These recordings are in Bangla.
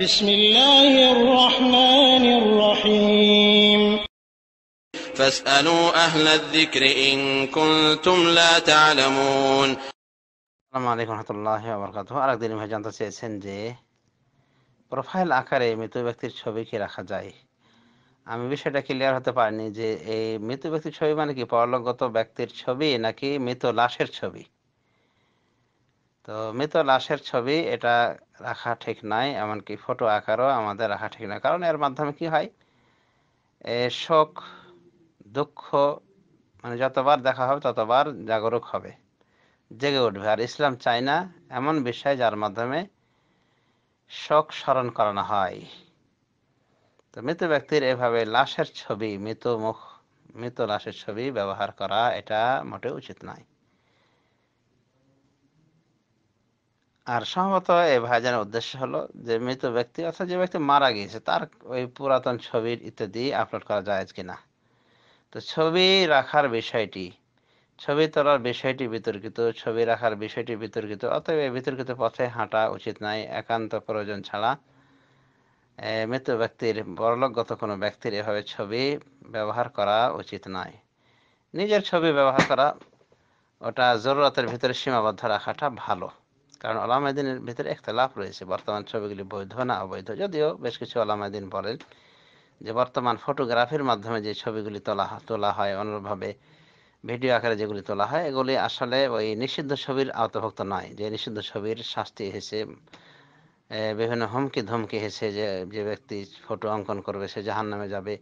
بسم الله الرحمن الرحيم فاسألوا أهل الذكر إن كنتم لا تعلمون। আসসালামু আলাইকুম রহমতুল্লাহি ওয়া বারাকাতুহু। আরেকদিন ভাই জানতে চেয়েছেন যে প্রোফাইল আকারে মৃত ব্যক্তির ছবি কি রাখা যায়। আমি বিষয়টা ক্লিয়ার হতে পারিনি যে এই মৃত ব্যক্তির ছবি মানে কি পরলোকগত ব্যক্তির ছবি নাকি মৃত লাশের ছবি। তো মৃত লাশের ছবি এটা রাখা ঠিক নাই, এমনকি ফটো আকারও আমাদের রাখা ঠিক নয়। কারণ এর মাধ্যমে কি হয়, শোক দুঃখ মানে যতবার দেখা হবে ততবার জাগরুক হবে, জেগে উঠবে। আর ইসলাম চায় না এমন বিষয় যার মাধ্যমে শোক স্মরণ করানো হয়। তো মৃত ব্যক্তির এভাবে লাশের ছবি, মৃত লাশের ছবি ব্যবহার করা এটা মোটেও উচিত নয়। আর সম্ভবত এই ভাইজানের উদ্দেশ্য হলো যে মৃত ব্যক্তি অর্থাৎ যে ব্যক্তি মারা গিয়েছে তার ওই পুরাতন ছবির ইত্যাদি আপলোড করা যায় কিনা। তো ছবি রাখার বিষয়টি, ছবি তোলার বিষয়টি বিতর্কিত, ছবি রাখার বিষয়টি বিতর্কিত। অতএব এই বিতর্কিত পথে হাঁটা উচিত নয়। একান্ত প্রয়োজন ছাড়া মৃত ব্যক্তির, পরলোকগত কোনো ব্যক্তির এভাবে ছবি ব্যবহার করা উচিত নয়। নিজের ছবি ব্যবহার করা ওটা জরুরতের ভিতরে সীমাবদ্ধ রাখাটা ভালো। কারণ উলামায়ে দ্বীনের ভিতরে ইখতিলাফ রয়েছে বর্তমান ছবিগুলি বৈধ না অবৈধ। যদিও বেশ কিছু উলামায়ে দ্বীন বলেন যে বর্তমান ফটোগ্রাফির মাধ্যমে যে ছবিগুলি তোলা হয়, অনুরূপভাবে ভিডিও আকারে যেগুলি তোলা হয়, এগুলি আসলে ওই নিষিদ্ধ ছবির আওতাভুক্ত নয়। যে নিষিদ্ধ ছবির শাস্তি এসেছে, বিভিন্ন হুমকি ধমকি এসেছে যে যে ব্যক্তি ফটো অঙ্কন করবে সে জাহান্নামে যাবে,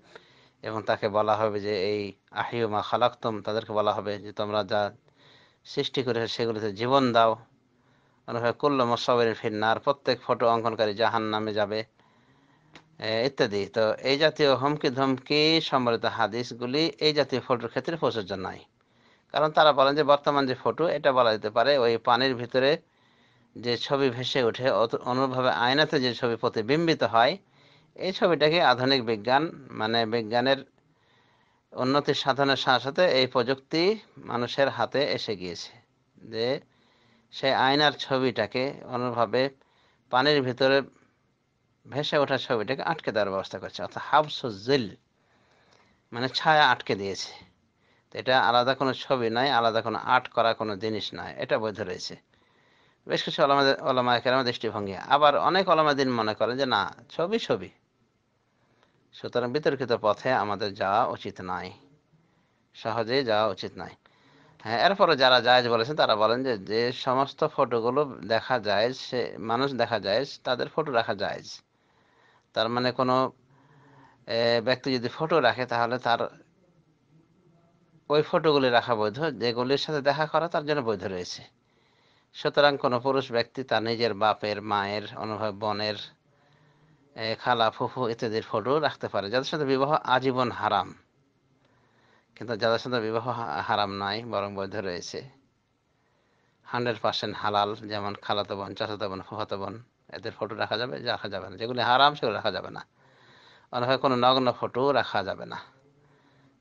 এবং তাকে বলা হবে যে এই আহিউ মা খালাকতুম, তাদেরকে বলা হবে যে তোমরা যা সৃষ্টি করেছে সেগুলিতে জীবন দাও। অনুভাবে কুল্লু মুসাওয়িরিন ফিন্নার, প্রত্যেক ফটো অঙ্কনকারী জাহান্নামে যাবে ইত্যাদি। তো এই জাতীয় হুমকি ধমকি সম্বলিত হাদিসগুলি এই জাতীয় ফটোর ক্ষেত্রে প্রযোজ্য নয়। কারণ তারা বলেন যে বর্তমান যে ফটো, এটা বলা যেতে পারে ওই পানির ভিতরে যে ছবি ভেসে ওঠে, অনুরূপভাবে আয়নাতে যে ছবি প্রতিবিম্বিত হয়, এই ছবিটাকে আধুনিক বিজ্ঞান মানে বিজ্ঞানের উন্নতির সাধনের সাথে সাথে এই প্রযুক্তি মানুষের হাতে এসে গিয়েছে যে সেই আয়নার ছবিটাকে অনুরূপভাবে পানির ভিতরে ভেসে ওঠা ছবিটাকে আটকে দেওয়ার ব্যবস্থা করছে, অর্থাৎ হাবসুজিল মানে ছায়া আটকে দিয়েছে। তো এটা আলাদা কোনো ছবি নয়, আলাদা কোনো আর্ট করা কোনো জিনিস নয়, এটা বৈধ রয়েছে বেশ কিছু ওলামায়ে কেরামের দৃষ্টিভঙ্গি। আবার অনেক ওলামায়ে দ্বীন মনে করেন যে না, ছবি ছবি, সুতরাং বিতর্কিত পথে আমাদের যাওয়া উচিত নয়, সহজেই যাওয়া উচিত নয়। হ্যাঁ, এরপরে যারা জায়েজ বলেছেন তারা বলেন যে যে সমস্ত ফটোগুলো দেখা যায়, সে মানুষ দেখা যায়, তাদের ফটো রাখা যায়। তার মানে কোনো ব্যক্তি যদি ফটো রাখে তাহলে তার ওই ফটোগুলি রাখা বৈধ, যেগুলির সাথে দেখা করা তার জন্য বৈধ রয়েছে। সুতরাং কোনো পুরুষ ব্যক্তি তার নিজের বাপের, মায়ের, অনুভব বোনের, খালা, ফুফু ইত্যাদির ফটো রাখতে পারে, যাদের সাথে বিবাহ আজীবন হারাম। কিন্তু যাদের সাথে বিবাহ হারাম নয়, বরং বৈধ রয়েছে, 100% হালাল, যেমন খালাতো বোন, চাচাতো বোন, ফুফাতো বোন, এদের ফটো রাখা যাবে, রাখা যাবে না। যেগুলি হারাম সেগুলো রাখা যাবে না। অনেক কোনো নগ্ন ফটো রাখা যাবে না,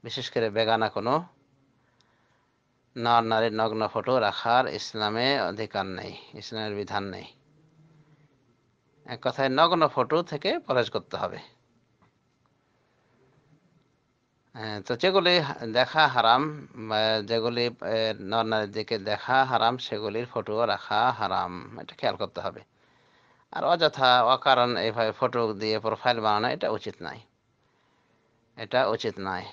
বিশেষ করে বেগানা কোনো নর নারীর নগ্ন ফটো রাখার ইসলামে অধিকার নেই, ইসলামের বিধান নেই। এক কথায় নগ্ন ফটো থেকে পরহেজ করতে হবে। তো যেগুলি দেখা হারাম, যেগুলি নর নারীর দিকে দেখা হারাম, সেগুলির ফটো রাখা হারাম, এটা খেয়াল করতে হবে। আর অযথা অকারণ এইভাবে ফটো দিয়ে প্রোফাইল বানানো এটা উচিত নয়, এটা উচিত নয়।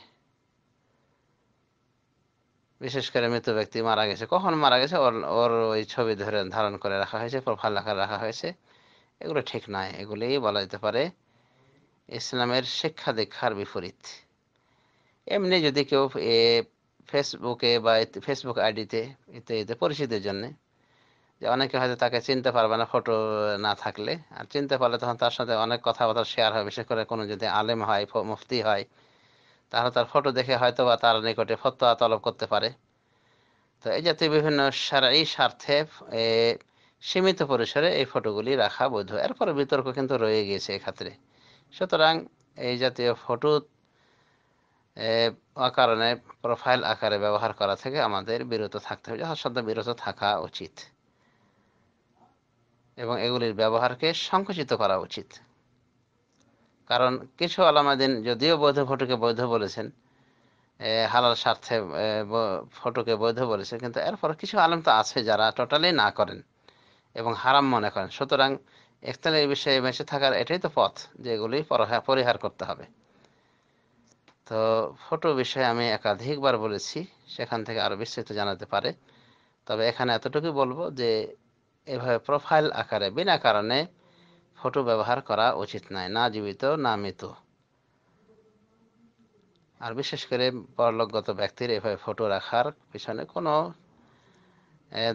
বিশেষ করে মৃত ব্যক্তি মারা গেছে, কখন মারা গেছে ওর ওর ওই ছবি ধরে ধারণ করে রাখা হয়েছে, প্রোফাইল আকারে রাখা হয়েছে, এগুলো ঠিক নয়। এগুলি বলা যেতে পারে ইসলামের শিক্ষা দীক্ষার বিপরীত। এমনি যদি কেউ ফেসবুকে বা ফেসবুক আইডিতে ইত্যাদিতে পরিচিতির জন্যে, যে অনেকে হয়তো তাকে চিনতে পারবে না ফটো না থাকলে, আর চিনতে পারলে তখন তার সাথে অনেক কথাবার্তা শেয়ার হয়। বিশেষ করে কোনো যদি আলেম হয়, মুফতি হয়, তাহলে তার ফটো দেখে হয়তো বা তার নিকটে ফতোয়া তলব করতে পারে। তো এই জাতীয় বিভিন্ন শারঈ স্বার্থে সীমিত পরিসরে এই ফটোগুলি রাখা বৈধ। এরপরে বিতর্ক কিন্তু রয়ে গিয়েছে এক্ষেত্রে। সুতরাং এই জাতীয় ফটো অকারণে প্রোফাইল আকারে ব্যবহার করা থেকে আমাদের বিরত থাকতে হবে, যথাসাধ্য বিরত থাকা উচিত, এবং এগুলির ব্যবহারকে সংকুচিত করা উচিত। কারণ কিছু আলামাদিন যদিও বৈধ ফটোকে বৈধ বলেছেন, হালাল স্বার্থে ফটোকে বৈধ বলেছে, কিন্তু এরপর কিছু আলেম তো আছে যারা টোটালি না করেন এবং হারাম মনে করেন। সুতরাং ইখতিলাফের বিষয়ে বেঁচে থাকার এটাই তো পথ, যেগুলি পরিহার করতে হবে। তো ফটো বিষয়ে আমি একাধিকবার বলেছি, সেখান থেকে আরো বিস্তারিত জানাতে পারে। তবে এখানে এতটুকু বলবো যে এভাবে প্রোফাইল আকারে বিনা কারণে ফটো ব্যবহার করা উচিত নয়, না জীবিত না মৃত। আর বিশেষ করে পরলোকগত ব্যক্তির এভাবে ফটো রাখার পিছনে কোনো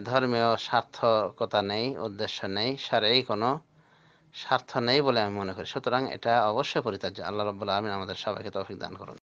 ধর্মীয় সার্থকতা নেই, উদ্দেশ্য নেই, শারঈ কোনো স্বার্থ নেই বলে আমি মনে করি। সুতরাং এটা অবশ্যই পরিত্যাজ্য। আল্লাহ রাব্বুল আলামিন আমাদের সবাইকে তৌফিক দান করুন।